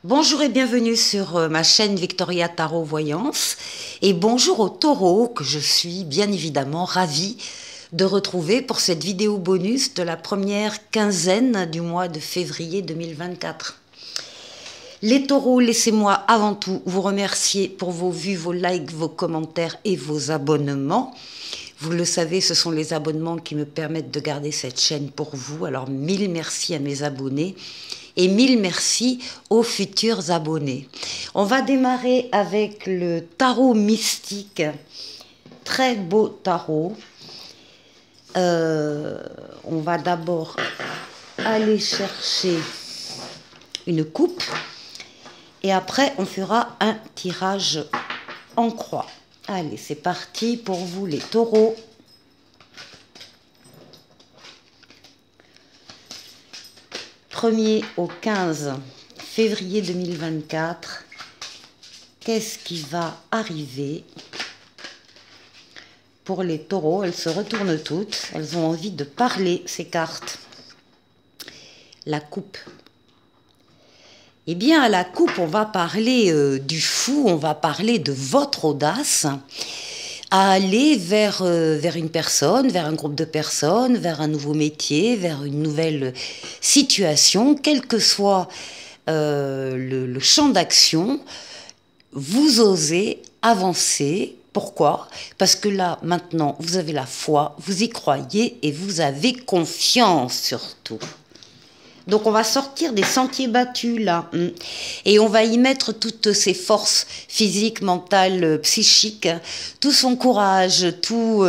Bonjour et bienvenue sur ma chaîne Victoria Tarot Voyance et bonjour aux taureaux que je suis bien évidemment ravie de retrouver pour cette vidéo bonus de la première quinzaine du mois de février 2024. Les taureaux, laissez-moi avant tout vous remercier pour vos vues, vos likes, vos commentaires et vos abonnements. Vous le savez, ce sont les abonnements qui me permettent de garder cette chaîne pour vous. Alors, mille merci à mes abonnés et mille merci aux futurs abonnés. On va démarrer avec le tarot mystique. Très beau tarot. On va d'abord aller chercher une coupe et après on fera un tirage en croix. Allez, c'est parti pour vous les taureaux. Premier au 15 février 2024. Qu'est-ce qui va arriver pour les taureaux? Elles se retournent toutes. Elles ont envie de parler, ces cartes. La coupe. Eh bien, à la coupe, on va parler du fou, on va parler de votre audace à aller vers une personne, vers un groupe de personnes, vers un nouveau métier, vers une nouvelle situation, quel que soit le champ d'action, vous osez avancer. Pourquoi? Parce que là, maintenant, vous avez la foi, vous y croyez et vous avez confiance surtout. Donc on va sortir des sentiers battus là et on va y mettre toutes ses forces physiques, mentales, psychiques, tout son courage, tous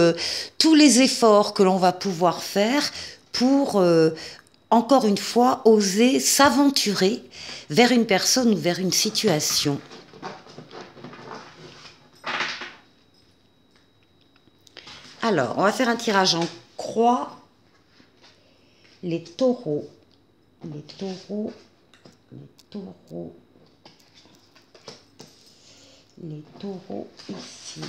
les efforts que l'on va pouvoir faire pour encore une fois oser s'aventurer vers une personne ou vers une situation. Alors on va faire un tirage en croix. Les taureaux. Les taureaux, ici.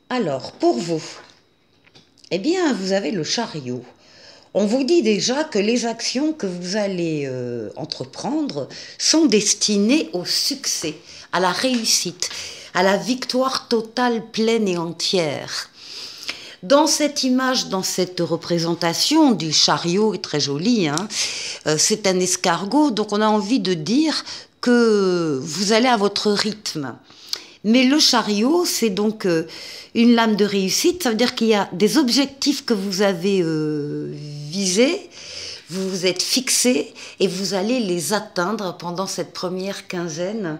Alors, pour vous, eh bien, vous avez le chariot. On vous dit déjà que les actions que vous allez entreprendre sont destinées au succès, à la réussite, à la victoire totale, pleine et entière. Dans cette image, dans cette représentation du chariot, très joli, hein, c'est un escargot, donc on a envie de dire que vous allez à votre rythme. Mais le chariot, c'est donc une lame de réussite, ça veut dire qu'il y a des objectifs que vous avez visés, vous vous êtes fixés et vous allez les atteindre pendant cette première quinzaine.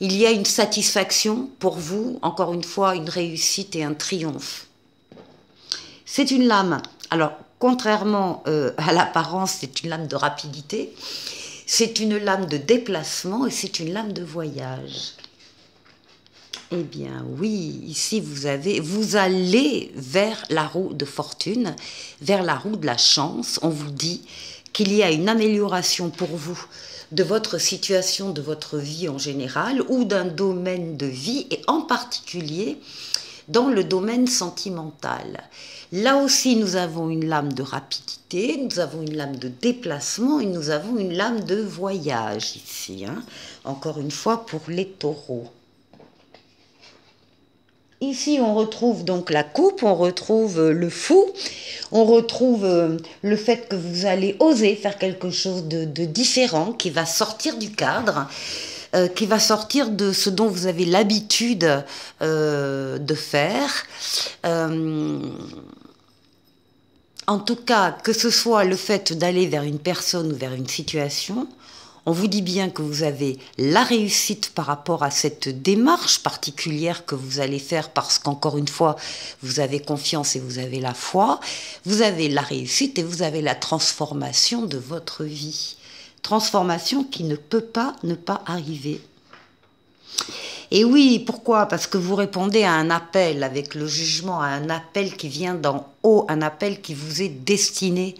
Il y a une satisfaction pour vous, encore une fois, une réussite et un triomphe. C'est une lame, alors contrairement à l'apparence, c'est une lame de rapidité, c'est une lame de déplacement et c'est une lame de voyage. Eh bien oui, ici vous allez vers la roue de fortune, vers la roue de la chance. On vous dit qu'il y a une amélioration pour vous de votre situation, de votre vie en général, ou d'un domaine de vie, et en particulier dans le domaine sentimental. Là aussi, nous avons une lame de rapidité, nous avons une lame de déplacement, et nous avons une lame de voyage ici, hein. Encore une fois, pour les taureaux. Ici, on retrouve donc la coupe, on retrouve le fou, on retrouve le fait que vous allez oser faire quelque chose de différent, qui va sortir du cadre, qui va sortir de ce dont vous avez l'habitude de faire. En tout cas, que ce soit le fait d'aller vers une personne ou vers une situation, on vous dit bien que vous avez la réussite par rapport à cette démarche particulière que vous allez faire parce qu'encore une fois, vous avez confiance et vous avez la foi. Vous avez la réussite et vous avez la transformation de votre vie. Transformation qui ne peut pas ne pas arriver. Et oui, pourquoi? Parce que vous répondez à un appel avec le jugement, à un appel qui vient d'en haut, un appel qui vous est destiné.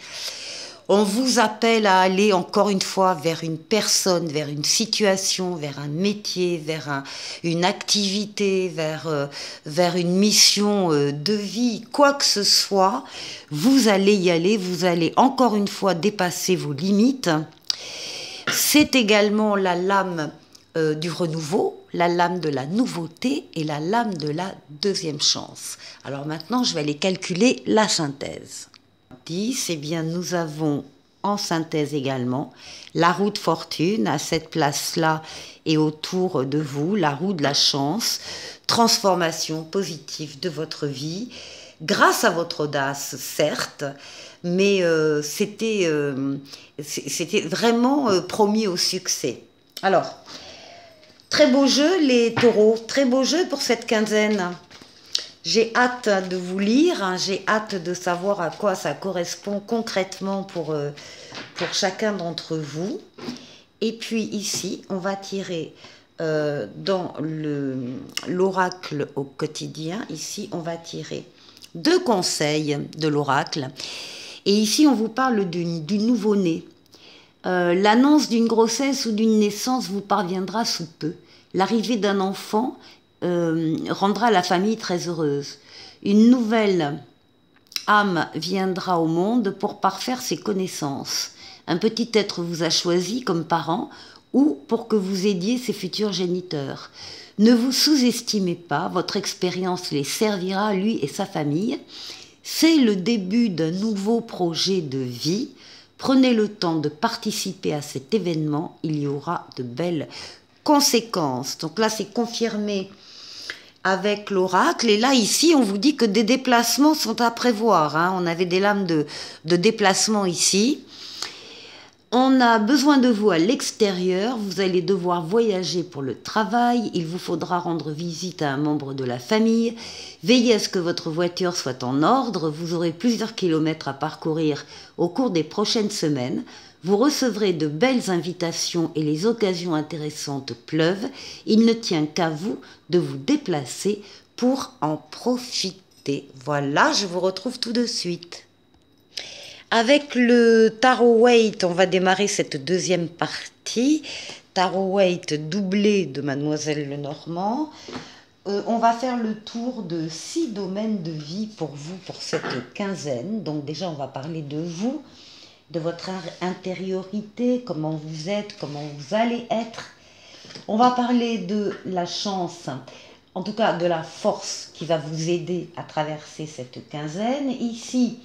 On vous appelle à aller encore une fois vers une personne, vers une situation, vers un métier, vers une activité, vers une mission de vie, quoi que ce soit. Vous allez y aller, vous allez encore une fois dépasser vos limites. C'est également la lame du renouveau, la lame de la nouveauté et la lame de la deuxième chance. Alors maintenant, je vais aller calculer la synthèse. 10, eh bien, nous avons en synthèse également la roue de fortune à cette place-là et autour de vous, la roue de la chance, transformation positive de votre vie, grâce à votre audace, certes, mais c'était vraiment promis au succès. Alors, très beau jeu les taureaux, très beau jeu pour cette quinzaine. J'ai hâte de vous lire, hein, j'ai hâte de savoir à quoi ça correspond concrètement pour chacun d'entre vous. Et puis ici, on va tirer dans l'oracle au quotidien, ici on va tirer 2 conseils de l'oracle. Et ici on vous parle du nouveau-né. L'annonce d'une grossesse ou d'une naissance vous parviendra sous peu. L'arrivée d'un enfant rendra la famille très heureuse. Une nouvelle âme viendra au monde pour parfaire ses connaissances. Un petit être vous a choisi comme parent ou pour que vous aidiez ses futurs géniteurs. Ne vous sous-estimez pas, votre expérience les servira, lui et sa famille. C'est le début d'un nouveau projet de vie. Prenez le temps de participer à cet événement, il y aura de belles conséquences. Donc là, c'est confirmé avec l'oracle. Et là, ici, on vous dit que des déplacements sont à prévoir. Hein. On avait des lames de déplacement ici. On a besoin de vous à l'extérieur. Vous allez devoir voyager pour le travail. Il vous faudra rendre visite à un membre de la famille. Veillez à ce que votre voiture soit en ordre. Vous aurez plusieurs kilomètres à parcourir au cours des prochaines semaines. Vous recevrez de belles invitations et les occasions intéressantes pleuvent. Il ne tient qu'à vous de vous déplacer pour en profiter. Voilà, je vous retrouve tout de suite. Avec le Tarot Waite, on va démarrer cette deuxième partie. Tarot Waite doublé de Mademoiselle Lenormand. On va faire le tour de 6 domaines de vie pour vous, pour cette quinzaine. Donc déjà, on va parler de vous, de votre intériorité, comment vous êtes, comment vous allez être. On va parler de la chance, en tout cas de la force qui va vous aider à traverser cette quinzaine. Ici,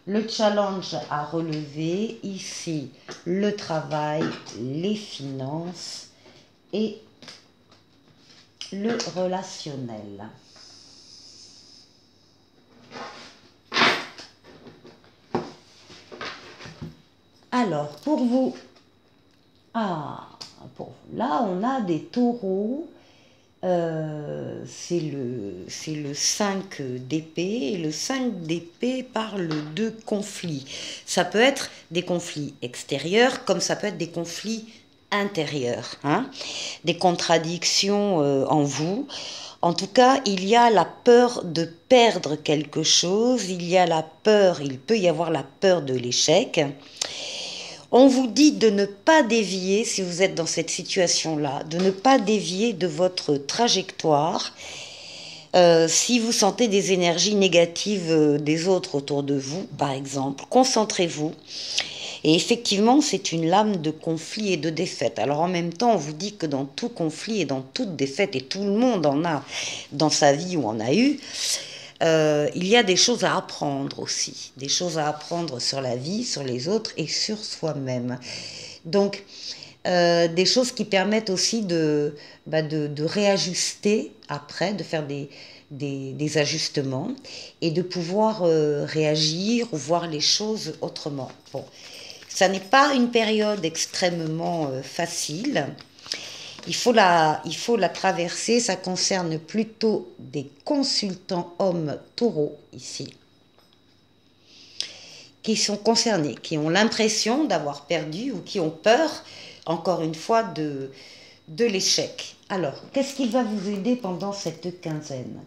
le challenge à relever. Ici, le travail, les finances et le relationnel. Alors, pour vous, là, on a des taureaux. C'est le 5 d'épée. Et le 5 d'épée parle de conflits. Ça peut être des conflits extérieurs, comme ça peut être des conflits intérieurs. Hein, des contradictions en vous. En tout cas, il y a la peur de perdre quelque chose. Il peut y avoir la peur de l'échec. On vous dit de ne pas dévier, si vous êtes dans cette situation-là, de ne pas dévier de votre trajectoire. Si vous sentez des énergies négatives des autres autour de vous, par exemple, concentrez-vous. Et effectivement, c'est une lame de conflit et de défaite. Alors en même temps, on vous dit que dans tout conflit et dans toute défaite, et tout le monde en a dans sa vie ou en a eu, il y a des choses à apprendre aussi, des choses à apprendre sur la vie, sur les autres et sur soi-même. Donc, des choses qui permettent aussi de réajuster après, de faire des ajustements et de pouvoir réagir ou voir les choses autrement. Bon, ça n'est pas une période extrêmement facile. Il faut la traverser, ça concerne plutôt des consultants hommes taureaux ici, qui sont concernés, qui ont l'impression d'avoir perdu ou qui ont peur, encore une fois, de l'échec. Alors, qu'est-ce qui va vous aider pendant cette quinzaine?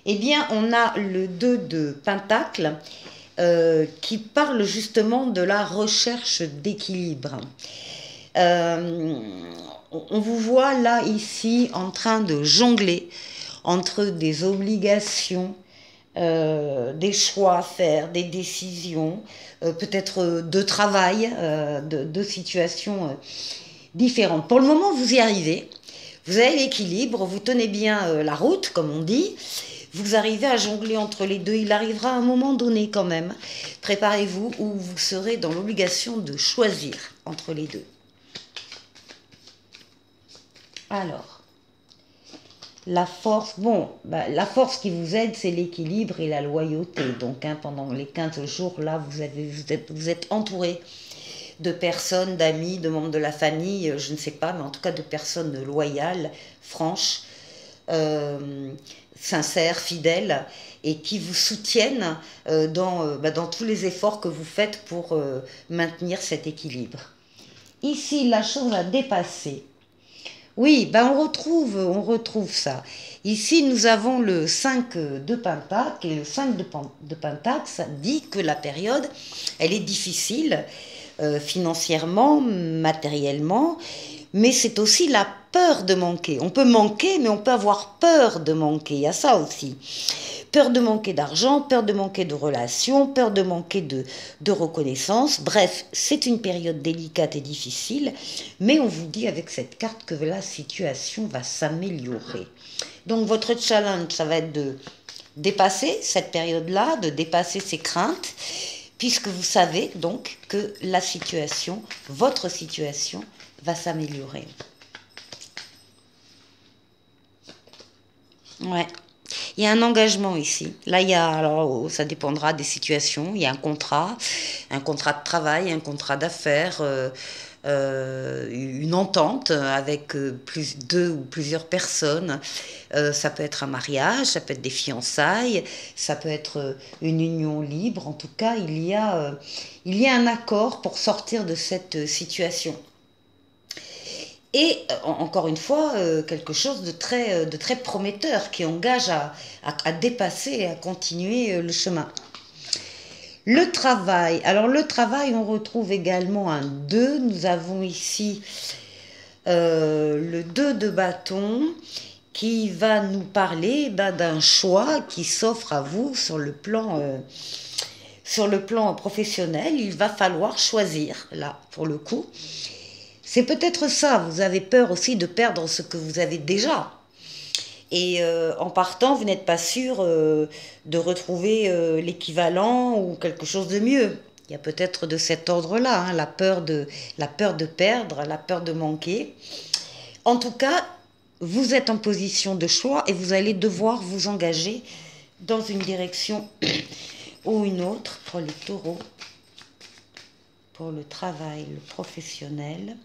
Eh bien, on a le 2 de Pentacle. qui parle justement de la recherche d'équilibre. On vous voit là, ici, en train de jongler entre des obligations, des choix à faire, des décisions, peut-être de travail, de situations différentes. Pour le moment, vous y arrivez. Vous avez l'équilibre, vous tenez bien la route, comme on dit. Vous arrivez à jongler entre les deux. Il arrivera un moment donné quand même. Préparez-vous où vous serez dans l'obligation de choisir entre les deux. Alors, la force, la force qui vous aide, c'est l'équilibre et la loyauté. Donc, pendant les 15 jours, là, vous êtes entouré de personnes, d'amis, de membres de la famille, je ne sais pas, mais en tout cas de personnes loyales, franches, sincères, fidèles, et qui vous soutiennent dans tous les efforts que vous faites pour maintenir cet équilibre. Ici, la chose à dépasser. Oui, on retrouve ça. Ici, nous avons le 5 de Pentacle, et le 5 de Pentacle, ça dit que la période, elle est difficile, financièrement, matériellement, mais c'est aussi la peur de manquer. On peut manquer, mais on peut avoir peur de manquer, il y a ça aussi. Peur de manquer d'argent, peur de manquer de relations, peur de manquer de reconnaissance. Bref, c'est une période délicate et difficile, mais on vous dit avec cette carte que la situation va s'améliorer. Donc votre challenge, ça va être de dépasser cette période-là, de dépasser ces craintes, puisque vous savez donc que la situation, votre situation, va s'améliorer. Ouais. Il y a un engagement ici. Là, alors ça dépendra des situations. Il y a un contrat de travail, un contrat d'affaires, une entente avec deux ou plusieurs personnes. Ça peut être un mariage, ça peut être des fiançailles, ça peut être une union libre. En tout cas, il y a un accord pour sortir de cette situation. Et encore une fois, quelque chose de très prometteur qui engage à dépasser et à continuer le chemin. Le travail. Alors le travail, on retrouve également un 2. Nous avons ici le 2 de bâton qui va nous parler d'un choix qui s'offre à vous sur le plan professionnel. Il va falloir choisir, là, pour le coup. C'est peut-être ça, vous avez peur aussi de perdre ce que vous avez déjà. Et en partant, vous n'êtes pas sûr de retrouver l'équivalent ou quelque chose de mieux. Il y a peut-être de cet ordre-là, la peur de perdre, la peur de manquer. En tout cas, vous êtes en position de choix et vous allez devoir vous engager dans une direction ou une autre pour les taureaux, pour le travail, le professionnel.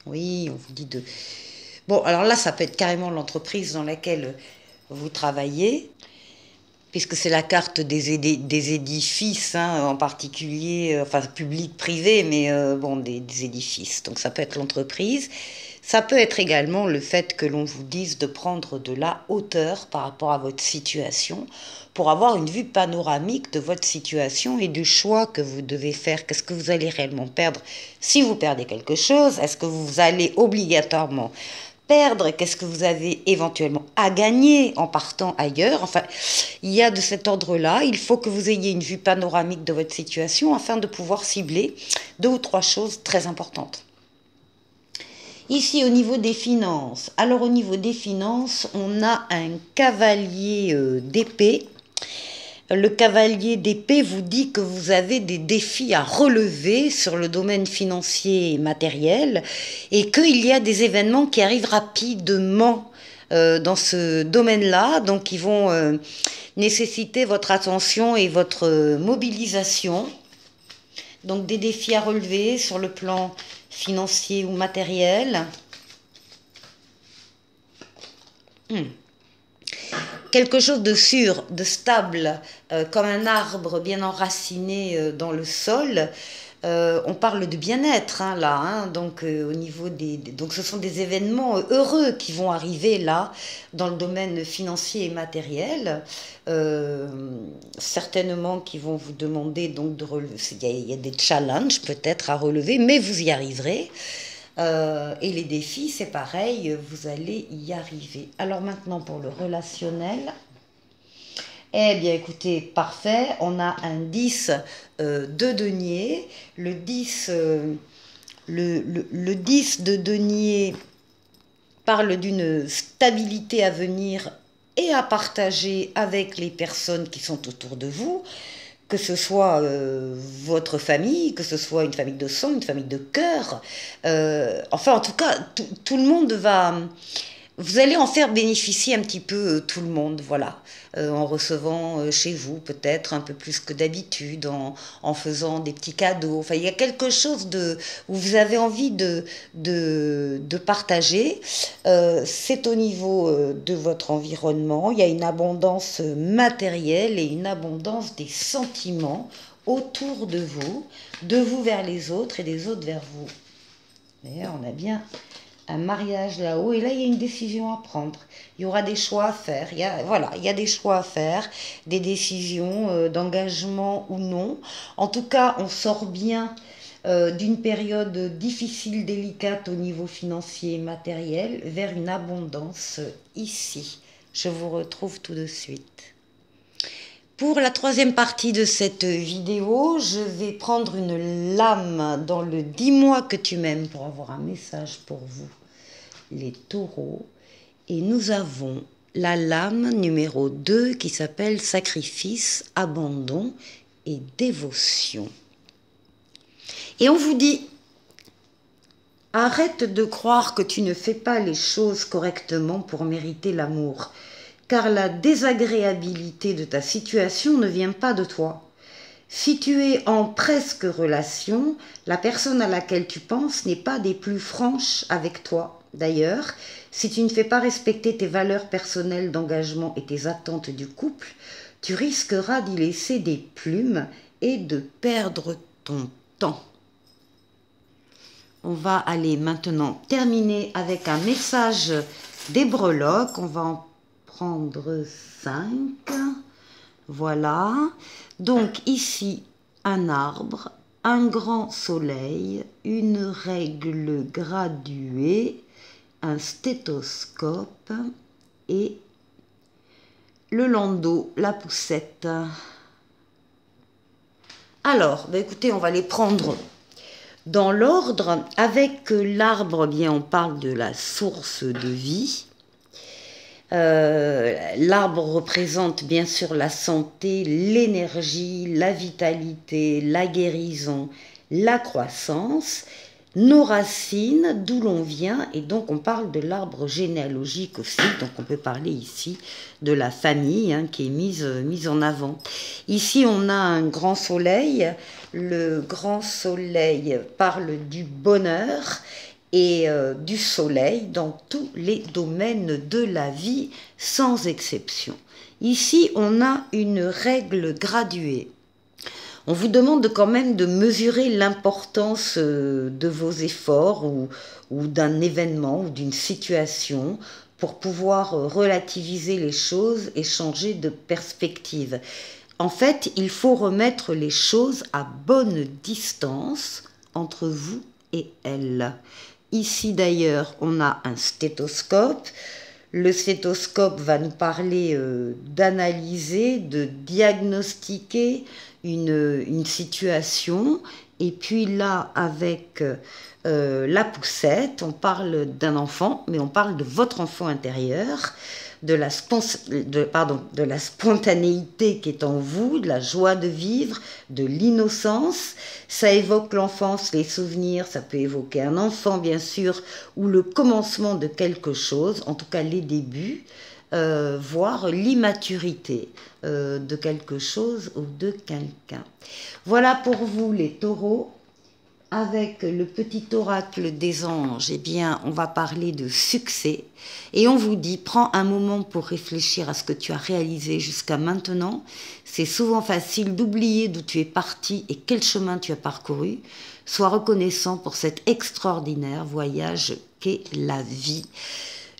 Oui, on vous dit de... Bon, alors là, ça peut être carrément l'entreprise dans laquelle vous travaillez, puisque c'est la carte des édifices, en particulier, enfin public, privé, mais des édifices. Donc ça peut être l'entreprise. Ça peut être également le fait que l'on vous dise de prendre de la hauteur par rapport à votre situation pour avoir une vue panoramique de votre situation et du choix que vous devez faire. Qu'est-ce que vous allez réellement perdre si vous perdez quelque chose? Est-ce que vous allez obligatoirement perdre? Qu'est-ce que vous avez éventuellement à gagner en partant ailleurs? Enfin, il y a de cet ordre-là. Il faut que vous ayez une vue panoramique de votre situation afin de pouvoir cibler 2 ou 3 choses très importantes. Ici, au niveau des finances. Alors, au niveau des finances, on a un cavalier d'épée. Le cavalier d'épée vous dit que vous avez des défis à relever sur le domaine financier et matériel et qu'il y a des événements qui arrivent rapidement dans ce domaine-là. Donc, ils vont nécessiter votre attention et votre mobilisation. Donc, des défis à relever sur le plan financier ou matériel. Quelque chose de sûr, de stable, comme un arbre bien enraciné dans le sol, On parle de bien-être hein, là, hein, donc au niveau donc ce sont des événements heureux qui vont arriver là dans le domaine financier et matériel, euh, certainement qui vont vous demander donc de relever. Il y a des challenges peut-être à relever, mais vous y arriverez. Et les défis, c'est pareil, vous allez y arriver. Alors maintenant pour le relationnel. Eh bien, écoutez, parfait. On a un 10 de denier. Le 10, le 10 de denier parle d'une stabilité à venir et à partager avec les personnes qui sont autour de vous, que ce soit votre famille, que ce soit une famille de sang, une famille de cœur. Enfin, en tout cas, tout le monde va... Vous allez en faire bénéficier un petit peu tout le monde, voilà, en recevant chez vous peut-être un peu plus que d'habitude, en faisant des petits cadeaux. Enfin, il y a quelque chose où vous avez envie de partager. C'est au niveau de votre environnement. Il y a une abondance matérielle et une abondance des sentiments autour de vous vers les autres et des autres vers vous. D'ailleurs, on a bien un mariage là-haut, et là il y a une décision à prendre. Il y aura des choix à faire. Il y a des choix à faire, des décisions d'engagement ou non. En tout cas, on sort bien d'une période difficile, délicate au niveau financier et matériel, vers une abondance ici. Je vous retrouve tout de suite. Pour la troisième partie de cette vidéo, je vais prendre une lame dans le « Dis-moi que tu m'aimes » pour avoir un message pour vous, les taureaux. Et nous avons la lame numéro 2 qui s'appelle « Sacrifice, abandon et dévotion ». Et on vous dit, arrête de croire que tu ne fais pas les choses correctement pour mériter l'amour. Car la désagréabilité de ta situation ne vient pas de toi. Si tu es en presque relation, la personne à laquelle tu penses n'est pas des plus franches avec toi. D'ailleurs, si tu ne fais pas respecter tes valeurs personnelles d'engagement et tes attentes du couple, tu risqueras d'y laisser des plumes et de perdre ton temps. On va aller maintenant terminer avec un message des breloques. On va en prendre 5, voilà. Donc ici, un arbre, un grand soleil, une règle graduée, un stéthoscope et le landau, la poussette. Alors, écoutez, on va les prendre dans l'ordre. Avec l'arbre, bien, on parle de la source de vie. L'arbre représente bien sûr la santé, l'énergie, la vitalité, la guérison, la croissance, nos racines, d'où l'on vient, et donc on parle de l'arbre généalogique aussi, donc on peut parler ici de la famille hein, qui est mise en avant. Ici on a un grand soleil, le grand soleil parle du bonheur, et du soleil dans tous les domaines de la vie, sans exception. Ici, on a une règle graduée. On vous demande quand même de mesurer l'importance de vos efforts ou d'un événement ou d'une situation pour pouvoir relativiser les choses et changer de perspective. En fait, il faut remettre les choses à bonne distance entre vous et elle. Ici d'ailleurs, on a un stéthoscope. Le stéthoscope va nous parler d'analyser, de diagnostiquer une situation. Et puis là, avec la poussette, on parle d'un enfant, mais on parle de votre enfant intérieur, de la spontanéité qui est en vous, de la joie de vivre, de l'innocence. Ça évoque l'enfance, les souvenirs, ça peut évoquer un enfant bien sûr, ou le commencement de quelque chose, en tout cas les débuts, voire l'immaturité de quelque chose ou de quelqu'un. Voilà pour vous les taureaux. avec le petit oracle des anges, eh bien, on va parler de succès. Et on vous dit, prends un moment pour réfléchir à ce que tu as réalisé jusqu'à maintenant. C'est souvent facile d'oublier d'où tu es parti et quel chemin tu as parcouru. Sois reconnaissant pour cet extraordinaire voyage qu'est la vie.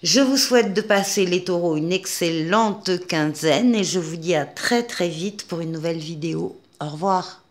Je vous souhaite de passer les taureaux une excellente quinzaine et je vous dis à très très vite pour une nouvelle vidéo. Au revoir.